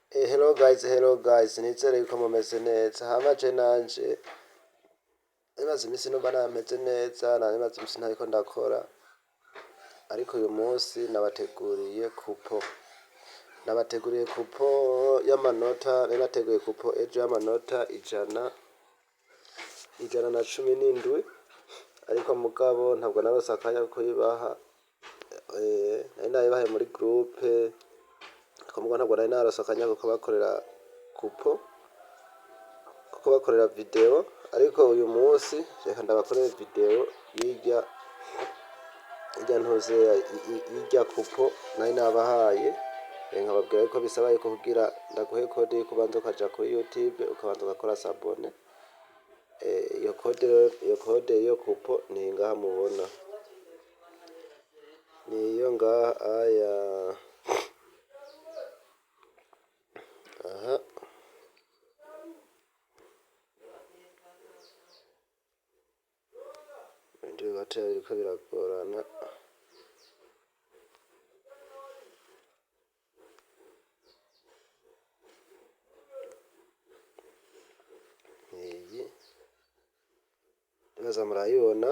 Hello guys, nizere yuko mumeze neza. Hama je nanje imaze imisi numva nameze neza, imaze imisi ntariko ndakora, ariko uyu munsi nabateguriye kupo y'amanota, nateguye kupo ejo y'amanota ijana na cumi n'indwi, ariko mugabo ntabwo narose akanya ko kuyibaha, nari nayibahaye muri groupe, mugabo ntabwo nari narose akanya ko kubakorera kupo, ko kubakorera video, ariko uyu munsi reka ndabakorera video y'irya kupo nari nabahaye, nkababwira yuko bisaba yuko kugira ndaguhe code yo kubanza ukaja kuri YouTube ukabanza ugakora s'abonner. Iyo code yo kupo ni ngaha mubona, niyo ngaha aya, aha ndio gato biriko biragorana, iyi ndaza murayibona.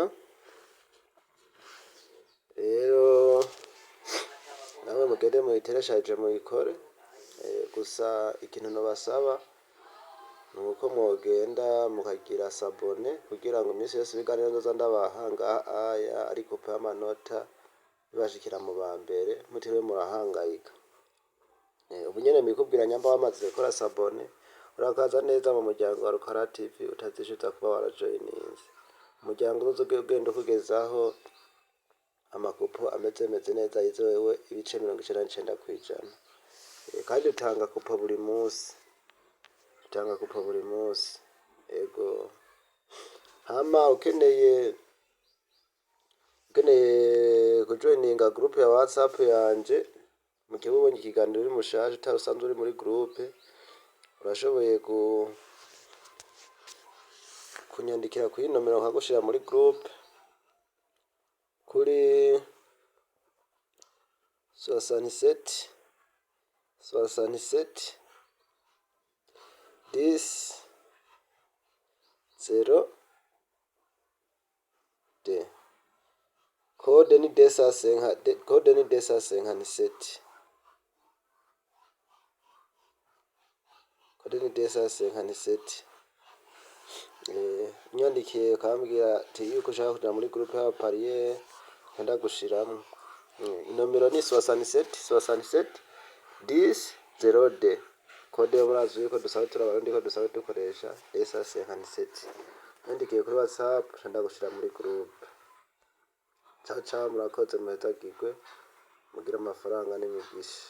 Rero nawe mugende muyitereshaje muyikore, gusa ikintu nobasaba nuko mwogenda mukagira s'abonner kugira ngo iminsi yose ibiganiro nzoza ndabaha ngaha aya ari kupo y'amanota bibashikira mu ba mbere mutiriwe murahangayika. Ubu nyene mbikubwira nyamba wamaze gukora s'abonner, urakaza neza mu muryango wa Rukara TV utazishuza kuba warajoyininze. Umuryango uzogenda ukugezaho amakupo ameze neza yizewe ibice 99%. Kandi utanga kupo buri munsi, ego. Hama ukeneye kujoininga groupe ya WhatsApp yanje, mu gihe ubonye ikiganiro uri mushasha utasanzwe uri muri groupe, urashoboye kunyandikira kuri nomero nkagushira muri groupe kuri 67 10 0 de code ni DESA57, nyandikiye ukambwira ati yuko ushaka kuja muri groupe ya parier ndagushiramwo. Inomero ni 67 10 0 de code yo murazi yuko dusabe turabarundi ko dusabe dukoresha DESA57. Nyandikiye kuri WhatsApp ndagushira muri groupe. Ciao murakoze muhetagirwe, mugira amafaranga n'imigisha.